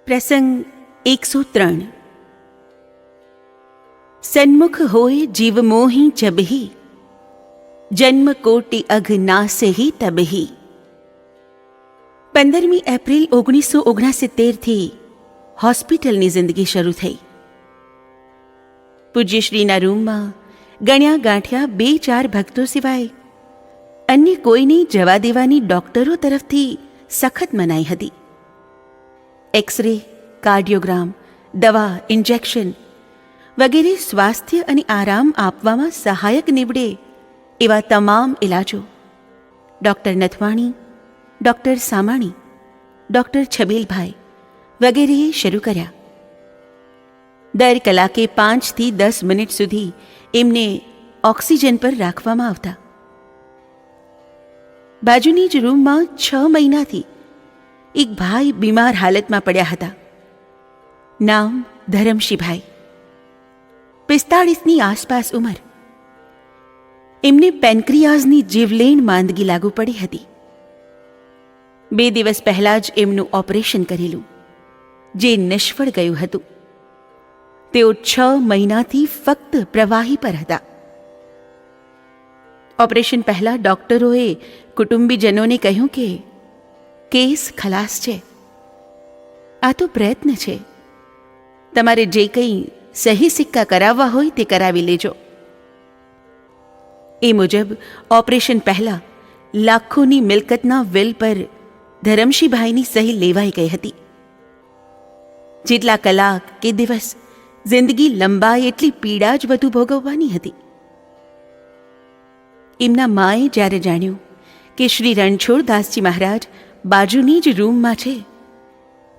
પ્રસંગ 103 સન્મુખ હોય જીવ મોહી જબહી, જન્મ કોટિ અઘ નાસહી તબહી. 15મી એપ્રિલ 1969થી હોસ્પિટલની જિંદગી શરૂ થઈ. પૂજ્યશ્રીના રૂમમાં ગણ્યા ગાંઠ્યા 2-4 ભક્તો સિવાય અન્ય કોઈને જવા દેવાની ડૉક્ટરો તરફથી સખત મનાઈ હતી. એક્સરે, કાર્ડિયોગ્રામ, દવા, ઇન્જેક્શન વગેરે સ્વાસ્થ્ય અને આરામ આપવામાં સહાયક નીવડે એવા તમામ ઇલાજો doctor Nathwani, doctor Samani, doctor Chhabilbhai વગેરેએ શરૂ કર્યા. દર કલાકે 5 થી 10 મિનિટ સુધી એમને ઓક્સિજન પર રાખવામાં આવતા. બાજુની જ રૂમમાં 6 મહિનાથી એક ભાઈ બીમાર હાલતમાં પડ્યા હતા. નામ ધરમશીભાઈ, 45ની આસપાસ ઉંમર. એમને પેન્ક્રિયાઝની જીવલેણ માંદગી લાગુ પડી હતી. 2 દિવસ પહેલાં જ એમનું ઓપરેશન કરેલું, જે નિષ્ફળ ગયું હતું. તેઓ 6 મહિનાથી ફક્ત પ્રવાહી પર હતા. ઓપરેશન પહેલાં ડૉક્ટરોએ કુટુંબીજનોને કહ્યું કે કેસ ખલાસ છે, આ તો પ્રયત્ન છે, તમારે જે કંઈ સહી સિક્કા કરાવવા હોય તે કરાવી લેજો. એ મુજબ ઓપરેશન પહેલાં લાખોની મિલકતના વિલ પર ધરમશીભાઈની સહી લેવાઈ ગઈ હતી. જેટલા કલાક કે દિવસ જિંદગી લંબાય એટલી પીડા જ વધુ ભોગવવાની હતી. એમના માએ જ્યારે જાણ્યું કે શ્રી રણછોડદાસજી મહારાજ બાજુની જ રૂમમાં છે,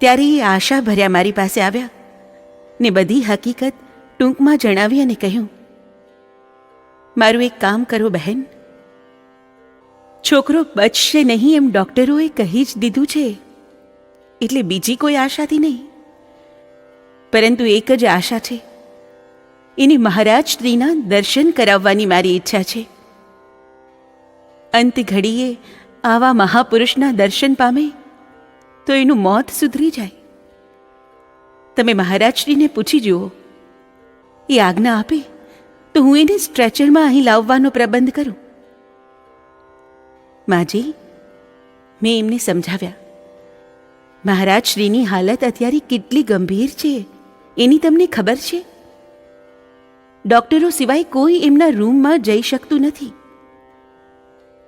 ત્યારે એ આશા ભર્યા મારી પાસે આવ્યા ને બધી હકીકત ટૂંકમાં જણાવી અને કહ્યું, મારું એક કામ કરો બહેન, છોકરો બચશે નહીં એમ ડૉક્ટરોએ કહી જ દીધું છે, એટલે બીજી કોઈ આશાથી નહીં, પરંતુ એક જ આશા છે, એને મહારાજ શ્રીના દર્શન કરાવવાની મારી ઈચ્છા છે. અંત ઘડીએ આવા મહાપુરુષના દર્શન પામે તો એનું મોત સુધરી જાય. તમે મહારાજશ્રીને પૂછી જુઓ, એ આજ્ઞા આપે તો હું એને સ્ટ્રેચરમાં અહીં લાવવાનો પ્રબંધ કરું. માજી, મેં એમને સમજાવ્યા, મહારાજશ્રીની હાલત અત્યારે કેટલી ગંભીર છે એની તમને ખબર છે. ડૉક્ટરો સિવાય કોઈ એમના રૂમમાં જઈ શકતું નથી.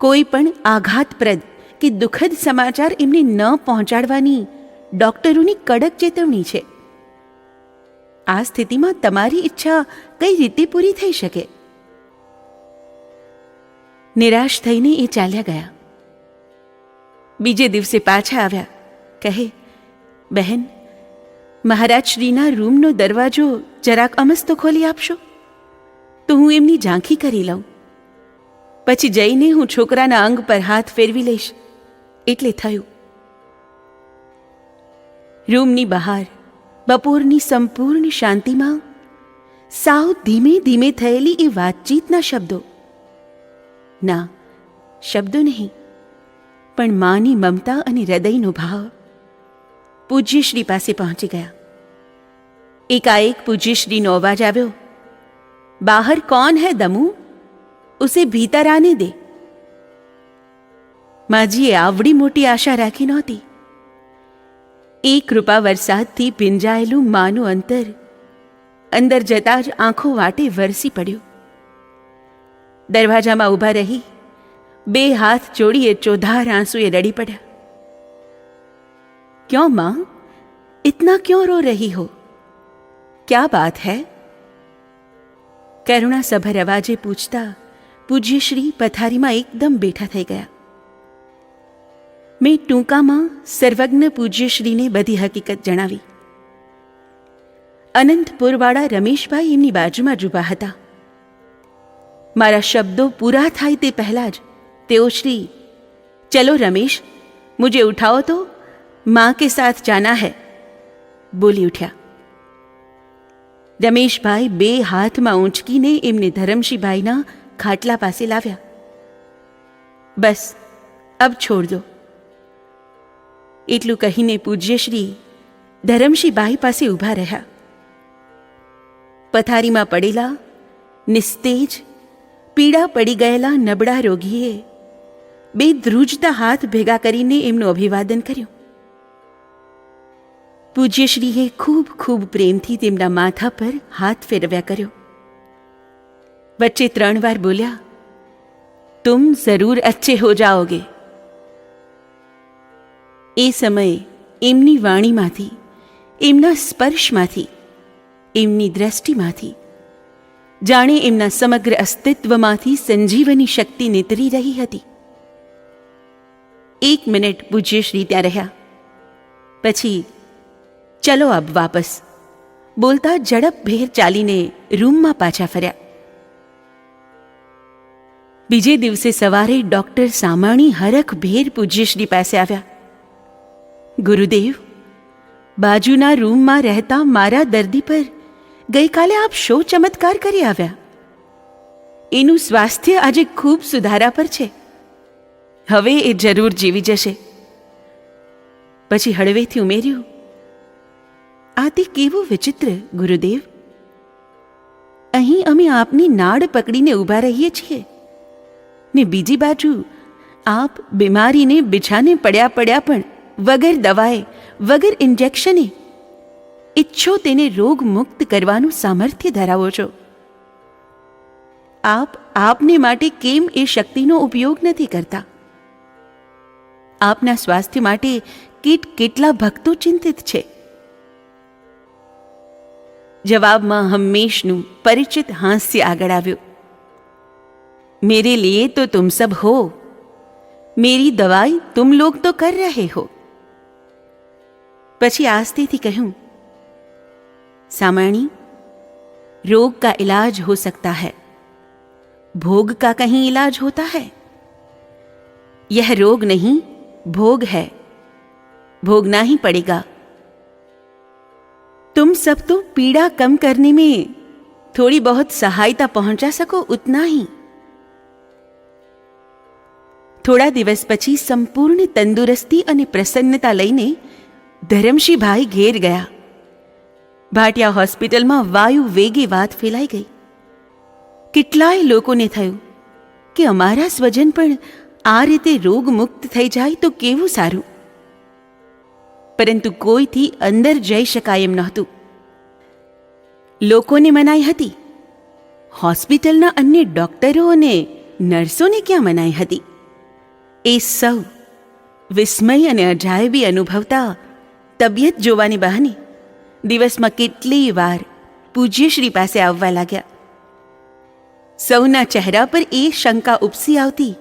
કોઈ પણ આઘાતપ્રદ કે દુઃખદ સમાચાર એમને ન પહોંચાડવાની ડૉક્ટરોની કડક ચેતવણી છે. આ સ્થિતિમાં તમારી ઈચ્છા કઈ રીતે પૂરી થઈ શકે? નિરાશ થઈને એ ચાલ્યા ગયા. બીજે દિવસે પાછા આવ્યા, કહે, બહેન, મહારાજશ્રીના રૂમનો દરવાજો જરાક અમસ્તો ખોલી આપશો તો હું એમની ઝાંખી કરી લઉં. પછી જઈને હું છોકરાના અંગ પર હાથ ફેરવી લઈશ. એટલે થયું. રૂમની બહાર બપોરની સંપૂર્ણ શાંતિમાં સાવ ધીમે ધીમે થયેલી એ વાતચીતના શબ્દો, ના, શબ્દો નહીં, પણ માની મમતા અને હૃદયનો ભાવ પૂજ્યશ્રી પાસે પહોંચી ગયા. એકાએક પૂજ્યશ્રીનો અવાજ આવ્યો, બહાર કોણ હૈ દમુ, ઉસે ભીતર આને દે. માજીએ આવડી મોટી આશા રાખી નહોતી. એ કૃપા વરસાદથી ભીંજાયેલું માનું અંતર અંદર જતાં જ આંખો વાટે વરસી પડ્યું. દરવાજામાં ઊભા રહી 2 હાથ જોડીએ ચોધાર આંસુએ રડી પડ્યા. ક્યોं माँ, इतना क्यों रो रही हो, क्या बात है? કરુણાસભર અવાજે પૂછતા પૂજ્યશ્રી પથારીમાં એકદમ બેઠા થઈ ગયા. મેં ટૂંકામાં સર્વજ્ઞ પૂજ્યશ્રીને બધી હકીકત જણાવી. અનંતપુરવાળા રમેશભાઈ એમની બાજુમાં જ ઊભા હતા. મારા શબ્દો પૂરા થાય તે પહેલાં જ તેઓ શ્રી, ચલો રમેશ, મુझे ઉઠાઓ તો, माँ के साथ जाना है, બોલી ઉઠ્યા. રમેશભાઈ 2 હાથમાં ઊંચકીને એમને ધરમશીભાઈના ખાટલા પાસે લાવ્યા. બસ અબ છોડ દો, એટલું કહીને પૂજ્યશ્રી ધરમશીબાઈ પાસે ઊભા રહ્યા. પથારીમાં પડેલા નિસ્તેજ પીડા પડી ગયેલા નબળા રોગીએ બે ધ્રુજતા હાથ ભેગા કરીને એમનું અભિવાદન કર્યું. પૂજ્યશ્રીએ ખૂબ ખૂબ પ્રેમથી તેમના માથા પર હાથ ફેરવ્યા કર્યો. વચ્ચે 3 વાર બોલ્યા, તુમ જરૂર અચ્છે હો જાઓગે. એ સમયે એમની વાણીમાંથી, એમના સ્પર્શમાંથી, એમની દ્રષ્ટિમાંથી જાણે એમના સમગ્ર અસ્તિત્વમાંથી સંજીવની શક્તિ નીતરી રહી હતી. 1 મિનિટ પૂજ્યશ્રી ત્યાં રહ્યા. પછી ચલો અબ વાપસ બોલતા ઝડપભેર ચાલીને રૂમમાં પાછા ફર્યા. બીજે દિવસે સવારે ડૉક્ટર સામાણી હરખભેર પૂજ્યશ્રી પાસે આવ્યા. ગુરુદેવ, બાજુના રૂમમાં રહેતા મારા દર્દી પર ગઈકાલે આપ શો ચમત્કાર કરી આવ્યા. એનું સ્વાસ્થ્ય આજે ખૂબ સુધારા પર છે. હવે એ જરૂર જીવી જશે. પછી હળવેથી ઉમેર્યું, આ તે કેવું વિચિત્ર ગુરુદેવ! અહીં અમે આપની નાડ પકડીને ઊભા રહીએ છીએ ને બીજી બાજુ આપ બીમારીને બિછાને પડ્યા પણ વગર દવાએ, વગર ઇન્જેક્શને ઈચ્છો તેને રોગ મુક્ત કરવાનું સામર્થ્ય ધરાવો છો. આપ આપને માટે કેમ એ શક્તિનો ઉપયોગ નથી કરતા? આપના સ્વાસ્થ્ય માટે કેટલા ભક્તો ચિંતિત છે. જવાબમાં હંમેશનું પરિચિત હાસ્ય આગળ આવ્યું. મેરે લીએ તો તુમ સબ હો, મેરી દવાઈ તુમ લોગ તો કર રહે હો. પછી આસ્તેથી કહ્યું, सामाणी, रोग का इलाज हो सकता है, भोग का कहीं इलाज होता है? यह रोग नहीं भोग है, भोगना ही पड़ेगा. तुम सब तो पीड़ा कम करने में थोड़ी बहुत सहायता पहुंचा सको उतना ही. થોડા દિવસ પછી સંપૂર્ણ તંદુરસ્તી અને પ્રસન્નતા લઈને ધરમશીભાઈ ઘેર ગયા. ભાટિયા હોસ્પિટલમાં વાયુ વેગે વાત ફેલાઈ ગઈ. કેટલાય લોકોને થયું કે અમારા સ્વજન પણ આ રીતે રોગમુક્ત થઈ જાય તો કેવું સારું. પરંતુ કોઈથી અંદર જઈ શકાય એમ નહોતું. લોકોને મનાઈ હતી, હોસ્પિટલના અન્ય ડૉક્ટરો અને નર્સોને ક્યાં મનાઈ હતી? એ સૌ વિસ્મય અને અજાયબી અનુભવતા તબિયત જોવાની બહાને દિવસમાં કેટલીય વાર પૂજ્યશ્રી પાસે આવવા લાગ્યા. સૌના ચહેરા પર એ શંકા ઉપસી આવતી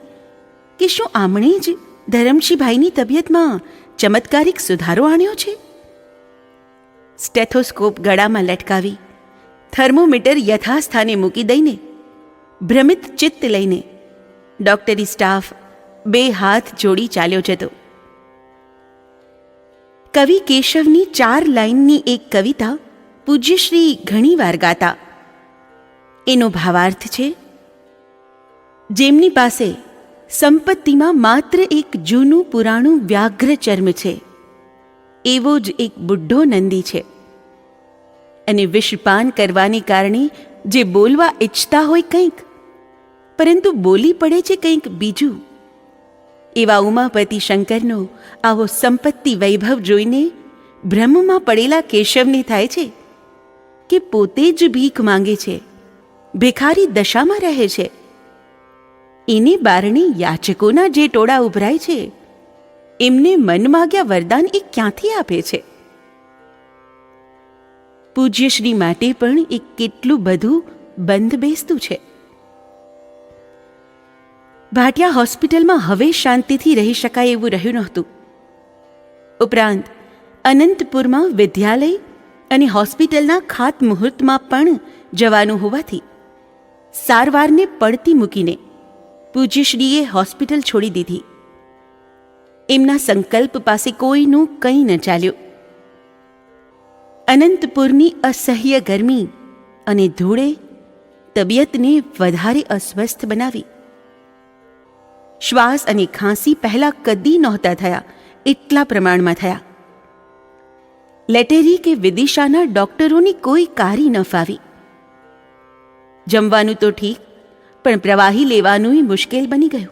કે શું આમણે જ ધરમશીભાઈની તબિયતમાં ચમત્કારિક સુધારો આણ્યો છે? સ્ટેથોસ્કોપ ગળામાં લટકાવી, થર્મોમીટર યથાસ્થાને મૂકી દઈને, ભ્રમિત ચિત્ત લઈને ડૉક્ટરી સ્ટાફ 2 હાથ જોડી ચાલ્યો જતો. કવિ કેશવની 4 લાઇનની એક કવિતા પૂજ્યશ્રી ઘણીવાર ગાતા. એનો ભાવાર્થ છે, જેમની પાસે સંપત્તિમાં માત્ર એક જૂનું પુરાણું વ્યાઘ્ર ચર્મ છે, એવો જ એક બુઢ્ઢો નંદી છે, અને વિષપાન કરવાને કારણે જે બોલવા ઈચ્છતા હોય કંઈક, પરંતુ બોલી પડે છે કંઈક બીજું. એવા ઉમાપતિ શંકરનો આવો સંપત્તિ વૈભવ જોઈને ભ્રમમાં પડેલા કેશવને થાય છે કે પોતે જ ભીખ માંગે છે, ભિખારી દશામાં રહે છે. એને બારણે યાચકોના જે ટોળા ઉભરાય છે, એમને મન માગ્યા વરદાન એ ક્યાંથી આપે છે? પૂજ્યશ્રી માટે પણ એ કેટલું બધું બંધ બેસતું છે. ભાટિયા હોસ્પિટલમાં હવે શાંતિથી રહી શકાય એવું રહ્યું નહોતું. ઉપરાંત અનંતપુરમાં વિદ્યાલય અને હોસ્પિટલના ખાતમુહૂર્તમાં પણ જવાનું હોવાથી સારવારને પડતી મૂકીને પૂજ્યશ્રીએ હોસ્પિટલ છોડી દીધી. એમના સંકલ્પ પાસે કોઈનું કંઈ ન ચાલ્યું. અનંતપુરની અસહ્ય ગરમી અને ધૂળે તબિયતને વધારે અસ્વસ્થ બનાવી. શ્વાસ અને ખાંસી પહેલાં કદી નહોતા થયા એટલા પ્રમાણમાં થયા. લેટેરી કે વિદિશાના ડોક્ટરોની કોઈ કારી ન ફાવી. જમવાનું તો ઠીક, પણ પ્રવાહી લેવાનુંય મુશ્કેલ બની ગયું.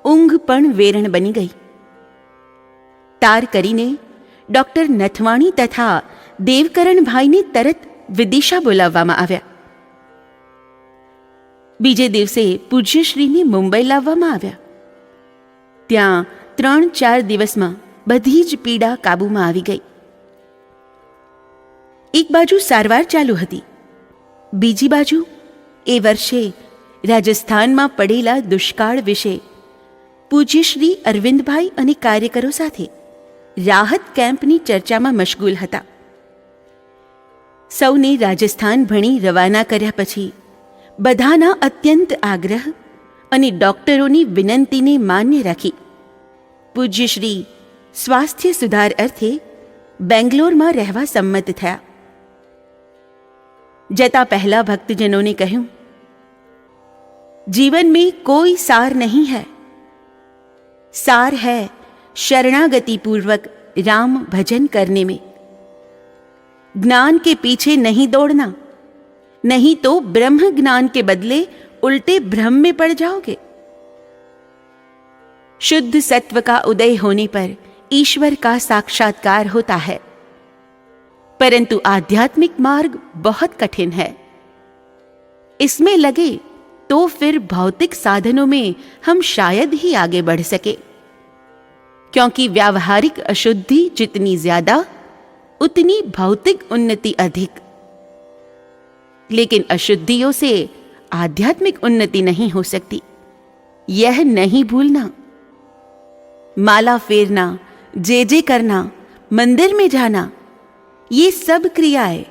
ઊંઘ પણ વેરણ બની ગઈ. તાર કરીને ડોક્ટર નથવાણી તથા દેવકરણભાઈને તરત વિદિશા બોલાવવામાં આવ્યા. બીજે દિવસે પૂજ્યશ્રીને મુંબઈ લાવવામાં આવ્યા. ત્યાં 3-4 દિવસમાં બધી જ પીડા કાબૂમાં આવી ગઈ. એક બાજુ સારવાર ચાલુ હતી, બીજી બાજુ એ વર્ષે રાજસ્થાનમાં પડેલા દુષ્કાળ વિશે પૂજ્યશ્રી અરવિંદભાઈ અને કાર્યકરો સાથે રાહત કેમ્પની ચર્ચામાં મશગુલ હતા. સૌને રાજસ્થાન ભણી રવાના કર્યા પછી બધાના અત્યંત આગ્રહ અને ડોક્ટરોની વિનંતીને માન્ય રાખી પૂજ્યશ્રી સ્વાસ્થ્ય સુધાર અર્થે બેંગ્લોરમાં રહેવા સંમત થયા. જતા પહેલા ભક્તજનોને કહ્યું, जीवन में कोई सार नहीं है, सार है शरणागति पूर्वक राम भजन करने में. ज्ञान के पीछे नहीं दौड़ना, नहीं तो ब्रह्म ज्ञान के बदले उल्टे भ्रम में पड़ जाओगे. शुद्ध सत्व का उदय होने पर ईश्वर का साक्षात्कार होता है, परंतु आध्यात्मिक मार्ग बहुत कठिन है. इसमें लगे तो फिर भौतिक साधनों में हम शायद ही आगे बढ़ सके, क्योंकि व्यावहारिक अशुद्धि जितनी ज्यादा उतनी भौतिक उन्नति अधिक. लेकिन अशुद्धियों से आध्यात्मिक उन्नति नहीं हो सकती, यह नहीं भूलना. माला फेरना, जे करना, मंदिर में जाना, ये सब क्रियाएं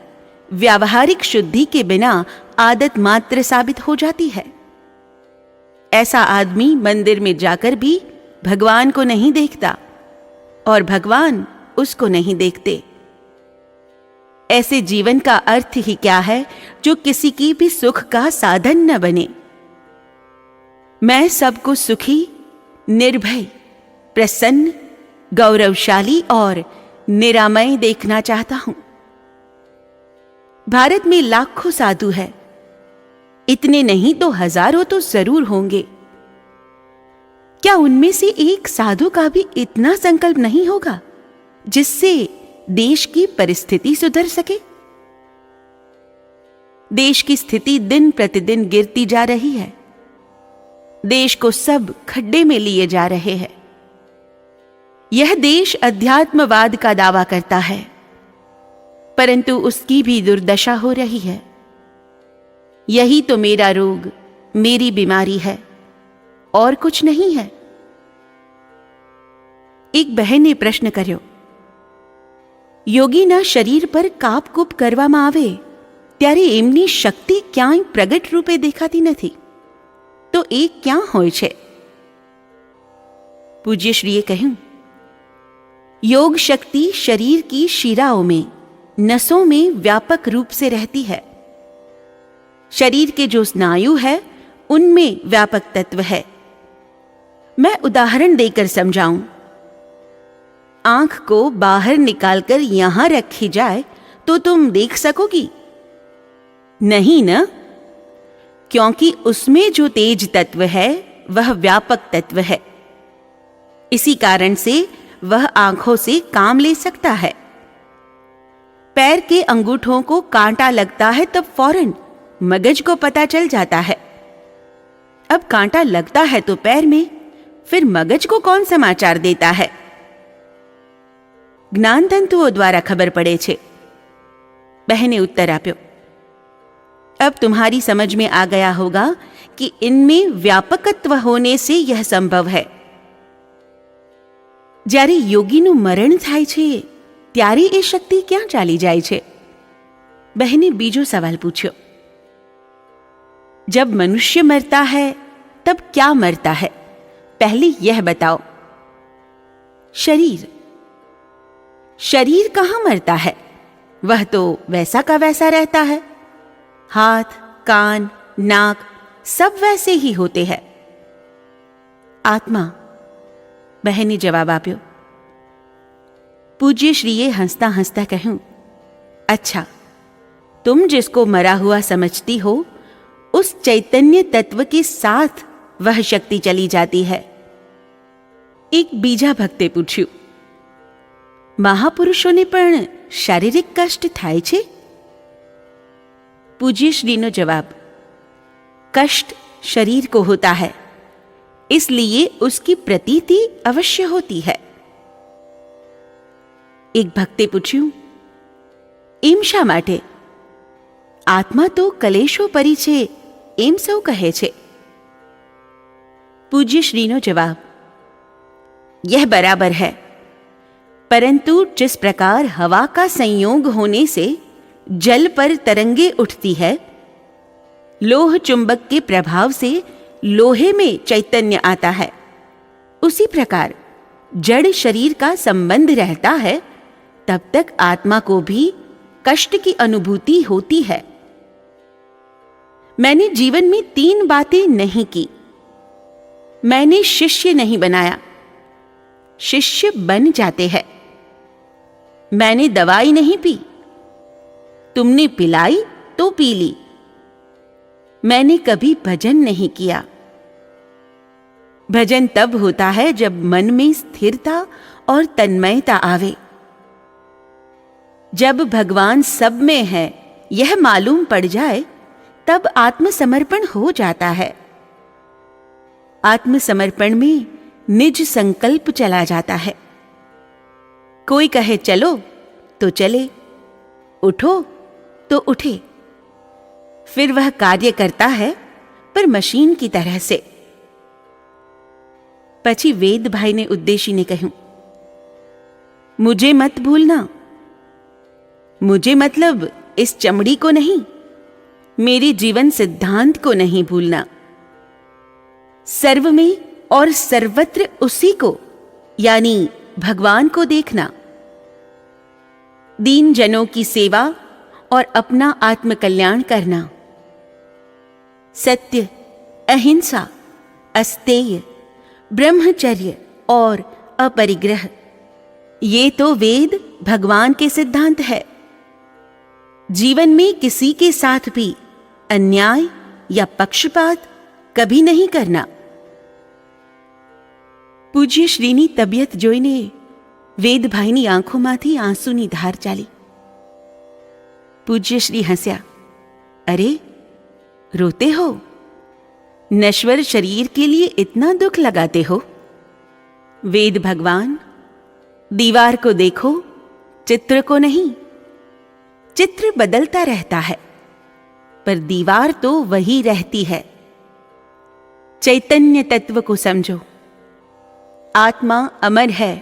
व्यावहारिक शुद्धि के बिना आदत मात्र साबित हो जाती है. ऐसा आदमी मंदिर में जाकर भी भगवान को नहीं देखता और भगवान उसको नहीं देखते. ऐसे जीवन का अर्थ ही क्या है जो किसी की भी सुख का साधन न बने. मैं सबको सुखी, निर्भय, प्रसन्न, गौरवशाली और निरामय देखना चाहता हूं. भारत में लाखों साधु है, इतने नहीं तो हजारों तो जरूर होंगे. क्या उनमें से एक साधु का भी इतना संकल्प नहीं होगा जिससे देश की परिस्थिति सुधर सके? देश की स्थिति दिन प्रतिदिन गिरती जा रही है. देश को सब खड्डे में लिए जा रहे हैं. यह देश अध्यात्मवाद का दावा करता है, परंतु उसकी भी दुर्दशा हो रही है. यही तो मेरा रोग, मेरी बीमारी है, और कुछ नहीं है. एक बहन ने प्रश्न કર્યો, યોગીના શરીર પર કાપકૂપ કરવામાં આવે ત્યારે એમની શક્તિ ક્યાંય પ્રગટ રૂપે દેખાતી નથી, તો એ ક્યાં હોય છે? પૂજ્યશ્રીએ કહ્યું, योग शक्ति शरीर की शिराओं में, नसों में व्यापक रूप से रहती है. शरीर के जो स्नायु है उनमें व्यापक तत्व है. मैं उदाहरण देकर समझाऊं. आंख को बाहर निकालकर यहां रखी जाए तो तुम देख सकोगी? नहीं ना, क्योंकि उसमें जो तेज तत्व है वह व्यापक तत्व है. इसी कारण से वह आंखों से काम ले सकता है. पैर के अंगूठों को कांटा लगता है तब फौरन मगज को पता चल जाता है. अब कांटा लगता है तो पैर में, फिर मगज को कौन समाचार देता है? ज्ञान तंतुओं द्वारा खबर पड़े छे. बहने उत्तर आप्यो. अब तुम्हारी समझ में आ गया होगा कि इनमें व्यापकत्व होने से यह संभव है. જ્યારે યોગીનું મરણ થાય છે ત્યારે એ શક્તિ ક્યાં ચાલી જાય છે? બહેને બીજો સવાલ પૂછ્યો. जब मनुष्य मरता है तब क्या मरता है, पहले यह बताओ. शरीर. शरीर कहाँ मरता है? वह तो वैसा का वैसा रहता है. हाथ, कान, नाक सब वैसे ही होते हैं. आत्मा. बहने जवाब आप्यो. पूज्य श्रीये हंसता हंसता कहूं, अच्छा, तुम जिसको मरा हुआ समझती हो, उस चैतन्य तत्व के साथ वह शक्ति चली जाती है। एक बीजा भक्ते पूछ्યું, મહાપુરુષોને પણ શારીરિક કષ્ટ થાય છે? पूज्य श्रीનો जवाब, कष्ट शरीर को होता है, इसलिए उसकी प्रतीति अवश्य होती है। एक भक्ते पूछ्યું, એમ શા માટે? આત્મા તો કલેશો પરી છે એમ સૌ કહે છે। पूज्य श्रीનો जवाब, यह बराबर है, परंतु जिस प्रकार हवा का संयोग होने से जल पर तरंगे उठती है, लोह चुंबक के प्रभाव से लोहे में चैतन्य आता है, उसी प्रकार जड़ शरीर का संबंध रहता है, तब तक आत्मा को भी कष्ट की अनुभूति होती है। मैंने जीवन में 3 बातें नहीं की। मैंने शिष्य नहीं बनाया, शिष्य बन जाते हैं। मैंने दवाई नहीं पी, तुमने पिलाई तो पी ली। मैंने कभी भजन नहीं किया। भजन तब होता है जब मन में स्थिरता और तन्मयता आवे। जब भगवान सब में है यह मालूम पड़ जाए, तब आत्मसमर्पण हो जाता है। आत्मसमर्पण में निज संकल्प चला जाता है। कोई कहे चलो तो चले, उठो तो उठे, फिर वह कार्य करता है, पर मशीन की तरह से। પછી વેદભાઈને ઉદ્દેશીને કહ્યું, मुझे मत भूलना। मुझे मतलब इस चमड़ी को नहीं, मेरे जीवन सिद्धांत को नहीं भूलना। सर्व में और सर्वत्र उसी को, यानी भगवान को देखना। दीन जनों की सेवा और अपना आत्मकल्याण करना। सत्य, अहिंसा, अस्तेय, ब्रह्मचर्य और अपरिग्रह, ये तो वेद भगवान के सिद्धांत है। जीवन में किसी के साथ भी अन्याय या पक्षपात कभी नहीं करना। પૂજ્ય શ્રીની તબિયત જોઈને વેદભાઈની આંખોમાંથી આંસુની ધાર ચાલી। પૂજ્ય શ્રી હસ્યા, अरे रोते हो? नश्वर शरीर के लिए इतना दुख लगाते हो? वेद भगवान, दीवार को देखो, चित्र को नहीं। चित्र बदलता रहता है, पर दीवार तो वही रहती है। चैतन्य तत्व को समझो। आत्मा अमर है,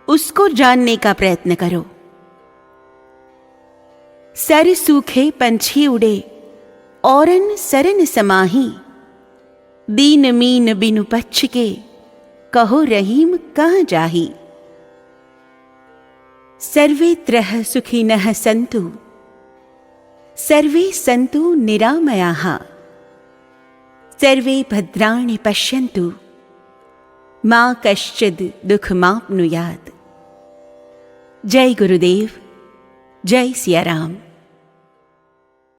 उसको जानने का प्रयत्न करो। सर सूखे पंछी उड़े, औरन सरन समाही। दीन मीन बिनु पच्छ के, कहो रहीम कहाँ जाही। सर्वे त्रह सुखिनः सन्तु, सर्वे सन्तु निरामयाः। सर्वे भद्राणि पश्यन्तु, मां कश्चिद दुखमाप्नुयात्। जय गुरुदेव, जय सिया राम।